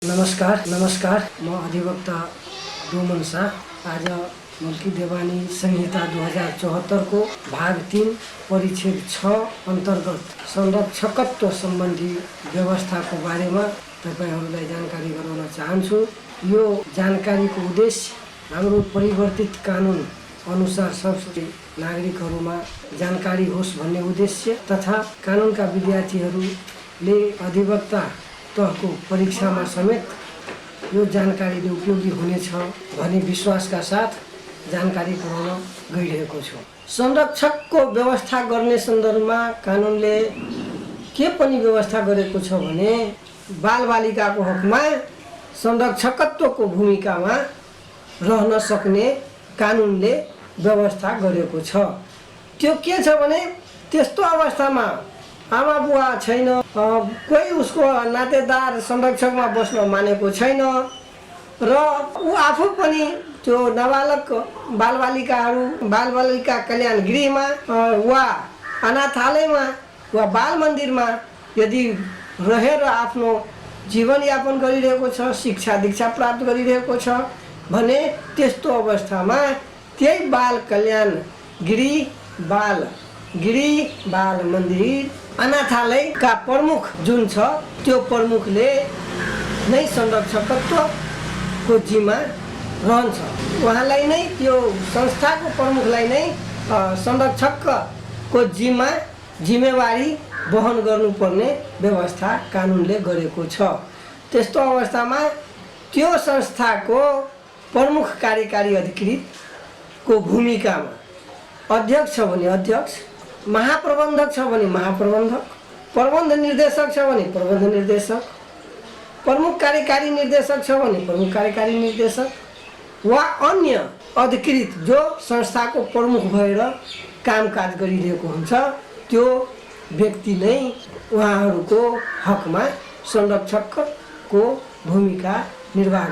नमस्कार म अधिवक्ता डोमन शाह। आज मुल्की देवानी संहिता 2074 को भाग 3 परिच्छेद 6 अन्तर्गत संरक्षकत्व सम्बन्धी व्यवस्थाको बारेमा तपाईहरुलाई जानकारी गराउन चाहन्छु। यो जानकारीको उद्देश्य हाम्रो परिवर्तित कानुन अनुसार सबै नागरिकहरुमा जानकारी होस् भन्ने उद्देश्य तथा कानुनका विद्यार्थीहरुले अधिवक्ता तहको परीक्षामा समेत यो जानकारीले उपयोगी हुनेछ भन्ने विश्वासका साथ जानकारी गराउन गइरहेको छु। संरक्षकको व्यवस्था गर्ने सन्दर्भमा कानुनले के पनि व्यवस्था गरेको छ भने बालबालिकाको हकमा संरक्षकत्वको भूमिकामा रहन सक्ने कानुनले व्यवस्था गरेको छ। त्यो के छ भने त्यस्तो अवस्थामा आमा बुवा छैन, कोही उसको नातेदार संरक्षकमा बस्न मानेको छैन र ऊ आफू पनि त्यो नाबालक बालबालिका कल्याण गृहमा वा अनाथालयमा वा बाल मन्दिरमा यदि रहेर आफ्नो जीवनयापन गरिरहेको छ, शिक्षा दीक्षा प्राप्त गरिरहेको छ भने त्यस्तो अवस्थामा त्यही बाल कल्याण गृह बाल मन्दिर अनाथालयका प्रमुख जुन छ त्यो प्रमुखले नै संरक्षकत्वको जिम्मा रहन्छ। उहाँलाई नै त्यो संस्थाको प्रमुखलाई नै संरक्षकको जिम्मेवारी वहन गर्नुपर्ने व्यवस्था कानुनले गरेको छ। त्यस्तो अवस्थामा त्यो संस्थाको प्रमुख कार्यकारी अधिकृतको भूमिकामा अध्यक्ष छ भने अध्यक्ष, महाप्रबन्धक छ भने महाप्रबन्धक, प्रबन्ध निर्देशक छ भने प्रबन्ध निर्देशक, प्रमुख कार्यकारी निर्देशक छ भने प्रमुख कार्यकारी निर्देशक वा अन्य अधिकृत जो संस्थाको प्रमुख भएर कामकाज गरिरहेको हुन्छ त्यो व्यक्ति नै उहाँहरूको हकमा संरक्षकको भूमिका निर्वाह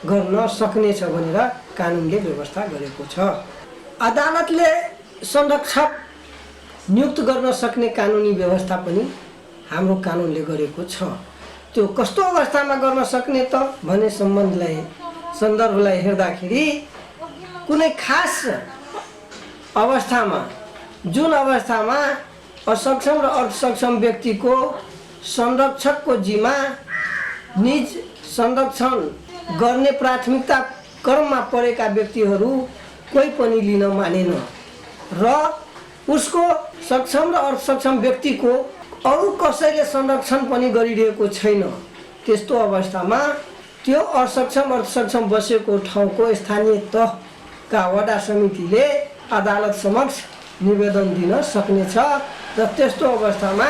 गर्न सक्नेछ भनेर कानुनले व्यवस्था गरेको छ। अदालतले संरक्षक नियुक्त गर्न सक्ने कानुनी व्यवस्था पनि हाम्रो कानुनले गरेको छ। त्यो कस्तो अवस्थामा गर्न सक्ने त भन्ने सन्दर्भलाई हेर्दाखेरि कुनै खास अवस्थामा जुन अवस्थामा असक्षम र अर्धसक्षम व्यक्तिको संरक्षकको जिम्मा निज संरक्षण गर्ने प्राथमिकता क्रममा परेका व्यक्तिहरू कोही पनि लिन मानेन र उसको सक्षम र अर्धसक्षम व्यक्तिको अरू कसैले संरक्षण पनि गरिरहेको छैन। त्यस्तो अवस्थामा त्यो असक्षम अर्धसक्षम बसेको ठाउँको स्थानीय तहका वडा समितिले अदालत समक्ष निवेदन दिन सक्नेछ र त्यस्तो अवस्थामा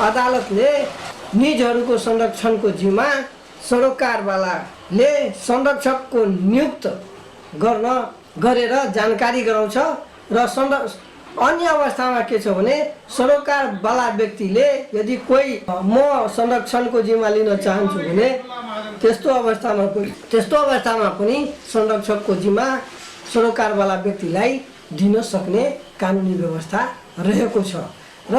अदालतले निजहरूको संरक्षणको जिम्मा सरोकारवालाले संरक्षकको नियुक्त गरेर जानकारी गराउँछ र अन्य अवस्थामा के छ भने सरोकारवाला व्यक्तिले यदि कोही म संरक्षणको जिम्मा लिन चाहन्छु भने त्यस्तो अवस्थामा पनि संरक्षकको जिम्मा सरोकारवाला व्यक्तिलाई दिन सक्ने कानुनी व्यवस्था रहेको छ। र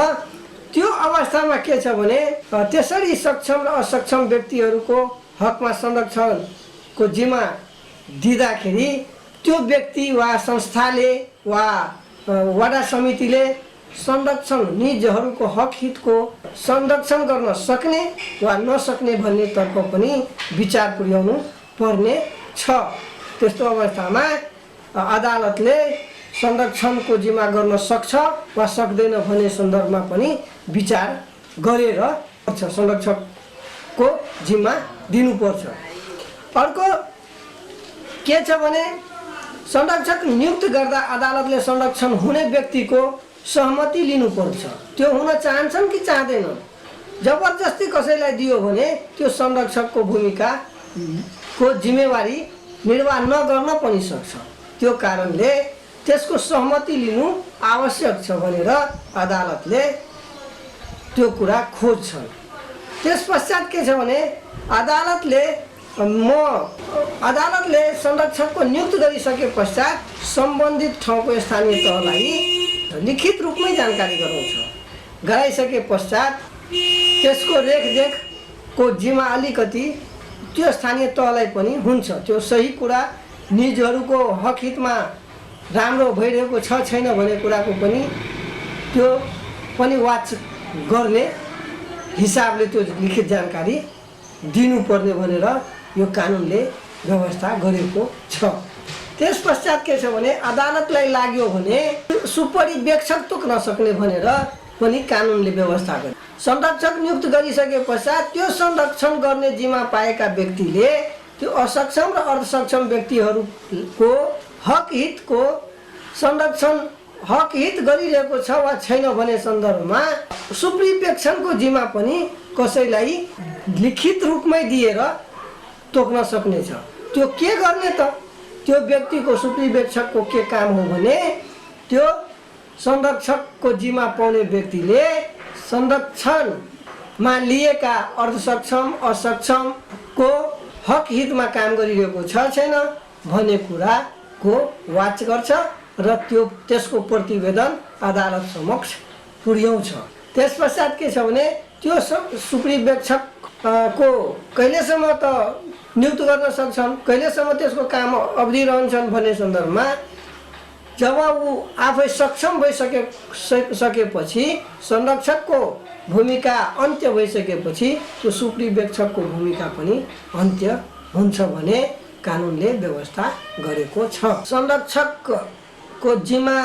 त्यो अवस्थामा के छ भने त्यसरी सक्षम र असक्षम व्यक्तिहरूको हकमा संरक्षणको जिम्मा दिँदाखेरि त्यो व्यक्ति वा संस्थाले वा वडा समितिले संरक्षण निजहरूको हक हितको संरक्षण गर्न सक्ने वा नसक्ने भन्ने तर्फ पनि विचार पुर्याउनु पर्ने छ। त्यस्तो अवस्थामा अदालतले संरक्षणको जिम्मा गर्न सक्छ वा सक्दैन भन्ने सन्दर्भमा पनि विचार गरेर संरक्षकको जिम्मा दिनुपर्छ। अर्को के छ भने संरक्षक नियुक्त गर्दा अदालतले संरक्षण हुने व्यक्तिको सहमति लिनुपर्छ। त्यो हुन चाहन्छन् कि चाहँदैनन्। जबरजस्ती कसैलाई दियो भने त्यो संरक्षकको भूमिकाको जिम्मेवारी निर्वाह नगर्न पनि सक्छ। त्यो कारणले त्यसको सहमति लिनु आवश्यक छ भनेर अदालतले त्यो कुरा खोज्छन्। त्यसपश्चात के छ भने अदालतले संरक्षकको नियुक्त गरिसके पश्चात सम्बन्धित ठाउँको स्थानीय तहलाई लिखित रूपमै जानकारी गराइसके पश्चात त्यसको रेखदेखको जिम्मा अलिकति त्यो स्थानीय तहलाई पनि हुन्छ। त्यो सही कुरा निजहरूको हक हितमा राम्रो भइरहेको छ छैन भन्ने कुराको पनि त्यो पनि वाच गर्ने हिसाबले त्यो लिखित जानकारी दिनुपर्ने भनेर यो कानुनले व्यवस्था गरेको छ। त्यस पश्चात के छ भने अदालतलाई लाग्यो भने सुपरिवेक्षक तोक्न सक्ने भनेर पनि कानुनले व्यवस्था गरे। संरक्षक नियुक्त गरिसके पश्चात त्यो संरक्षण गर्ने जिम्मा पाएका व्यक्तिले त्यो असक्षम र अर्धसक्षम व्यक्तिहरूको हक हितको संरक्षण हक हित गरिरहेको छ वा छैन भन्ने सन्दर्भमा सुपरिवेक्षणको जिम्मा पनि कसैलाई लिखित रूपमै दिएर तोक्न सक्नेछ। त्यो के गर्ने त? त्यो व्यक्तिको सुपरिवेक्षकको के काम हो भने त्यो संरक्षकको जिम्मा पाउने व्यक्तिले संरक्षणमा लिएका अर्धसक्षम असक्षमको हक हितमा काम गरिरहेको छ छैन भन्ने कुराको वाच गर्छ र त्यसको प्रतिवेदन अदालत समक्ष पुर्याउँछ। त्यस पश्चात के छ भने त्यो सुपरिवेक्षकको कहिलेसम्म त नियुक्त गर्न सक्छन्, कहिलेसम्म त्यसको काम अवधि रहन्छन् भन्ने सन्दर्भमा जब ऊ आफै सक्षम भइसकेपछि संरक्षकको भूमिका अन्त्य भइसकेपछि त्यो सुपरिवेक्षकको भूमिका पनि अन्त्य हुन्छ भने कानुनले व्यवस्था गरेको छ। संरक्षकको जिम्मा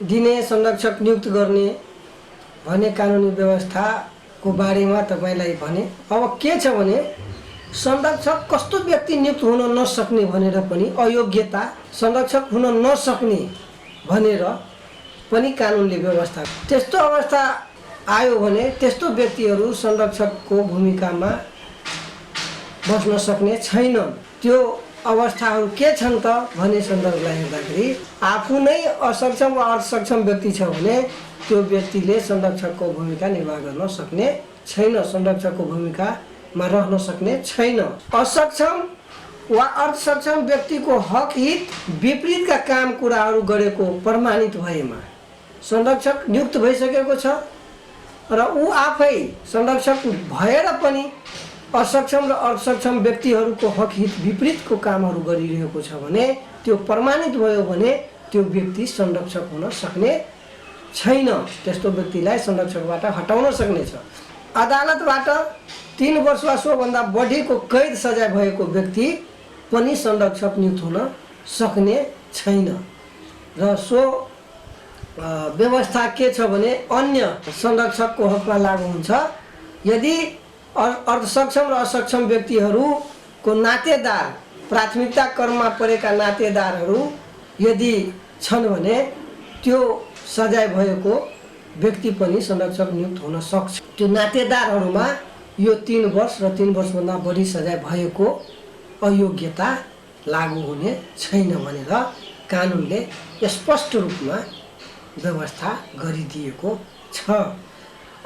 दिने संरक्षक नियुक्त गर्ने भन्ने कानुनी व्यवस्थाको बारेमा तपाईँलाई भने। अब के छ भने संरक्षक कस्तो व्यक्ति नियुक्त हुन नसक्ने भनेर पनि अयोग्यता संरक्षक हुन नसक्ने भनेर पनि कानुनले व्यवस्था। त्यस्तो अवस्था आयो भने त्यस्तो व्यक्तिहरू संरक्षकको भूमिकामा बस्न सक्ने छैनन्। त्यो अवस्थाहरू के छन् त भन्ने सन्दर्भलाई हेर्दाखेरि आफू नै असक्षम वा असक्षम व्यक्ति छ भने त्यो व्यक्तिले संरक्षकको भूमिका निर्वाह गर्न सक्ने छैन, संरक्षकको भूमिकामा रहन सक्ने छैन। असक्षम वा अर्धसक्षम व्यक्तिको हक हित विपरीतका काम कुराहरू गरेको प्रमाणित भएमा संरक्षक नियुक्त भइसकेको छ र ऊ आफै संरक्षक भएर पनि असक्षम र अर्धसक्षम व्यक्तिहरूको हक हित विपरीतको कामहरू गरिरहेको छ भने त्यो प्रमाणित भयो भने त्यो व्यक्ति संरक्षक हुन सक्ने छैन। त्यस्तो व्यक्तिलाई संरक्षकबाट हटाउन सक्नेछ। अदालतबाट 3 वर्ष वा सोभन्दा बढीको कैद सजाय भएको व्यक्ति पनि संरक्षक नियुक्त हुन सक्ने छैन। र सो व्यवस्था के छ भने अन्य संरक्षकको हकमा लागू हुन्छ। यदि अर्धसक्षम र असक्षम व्यक्तिहरूको नातेदार प्राथमिकता क्रममा परेका नातेदारहरू यदि छन् भने त्यो सजाय भएको व्यक्ति पनि संरक्षक नियुक्त हुन सक्छ। त्यो नातेदारहरूमा यो 3 वर्ष र 3 वर्षभन्दा बढी सजाय भएको अयोग्यता लागू हुने छैन भनेर कानुनले स्पष्ट रूपमा व्यवस्था गरिदिएको छ।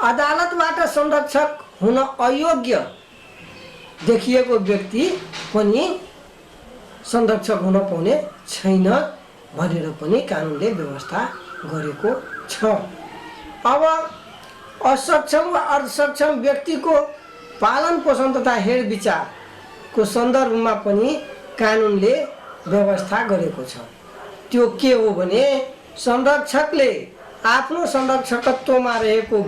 अदालतबाट संरक्षक हुन अयोग्य देखिएको व्यक्ति पनि संरक्षक हुन पाउने छैन भनेर पनि कानुनले व्यवस्था गरेको छ। अब असक्षम वा अर्धसक्षम व्यक्तिको पालन पोषण तथा हेरविचारको सन्दर्भमा पनि कानुनले व्यवस्था गरेको छ। त्यो के हो भने संरक्षकले आफ्नो संरक्षकत्वमा रहेको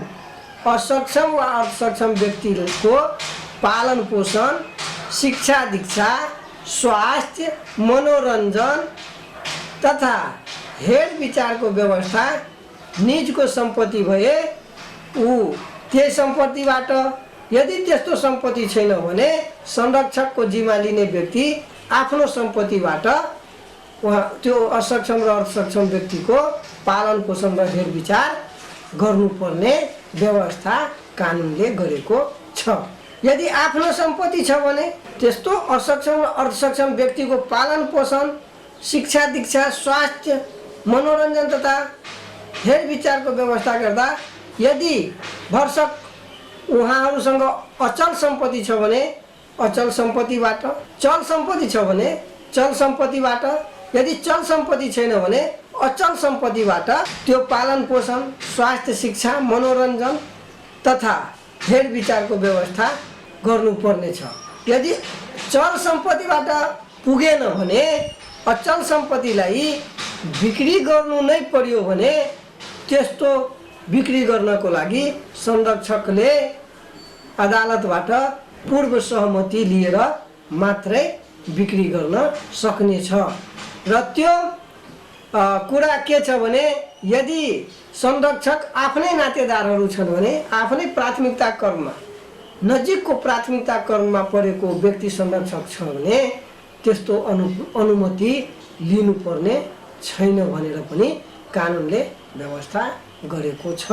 असक्षम वा अर्धसक्षम व्यक्तिको पालन पोषण, शिक्षा दीक्षा, स्वास्थ्य, मनोरञ्जन तथा हेरविचारको व्यवस्था निजको सम्पत्ति भए ऊ त्यही सम्पत्तिबाट, यदि त्यस्तो सम्पत्ति छैन भने संरक्षकको जिम्मा लिने व्यक्ति आफ्नो सम्पत्तिबाट त्यो असक्षम र अर्धसक्षम व्यक्तिको पालन पोषण र हेरविचार गर्नुपर्ने व्यवस्था कानुनले गरेको छ। यदि आफ्नो सम्पत्ति छ भने त्यस्तो असक्षम र अर्धसक्षम व्यक्तिको पालन पोषण, शिक्षा दीक्षा, स्वास्थ्य, मनोरञ्जन तथा हेरविचारको व्यवस्था गर्दा यदि भरसक उहाँहरूसँग अचल सम्पत्ति छ भने अचल सम्पत्तिबाट, चल सम्पत्ति छ भने चल सम्पत्तिबाट, यदि चल सम्पत्ति छैन भने अचल सम्पत्तिबाट त्यो पालन पोषण, स्वास्थ्य, शिक्षा, मनोरञ्जन तथा हेरविचारको व्यवस्था गर्नुपर्ने छ। यदि चल सम्पत्तिबाट पुगेन भने अचल सम्पत्तिलाई बिक्री गर्नु नै पर्यो भने त्यस्तो बिक्री गर्नको लागि संरक्षकले अदालतबाट पूर्व सहमति लिएर मात्रै बिक्री गर्न सक्नेछ। र त्यो कुरा के छ भने यदि संरक्षक आफ्नै नातेदारहरू छन् भने आफ्नै प्राथमिकता क्रममा नजिकको प्राथमिकता क्रममा परेको व्यक्ति संरक्षक छ भने त्यस्तो अनुमति लिनुपर्ने छैन भनेर पनि कानुनले व्यवस्था गरेको छ।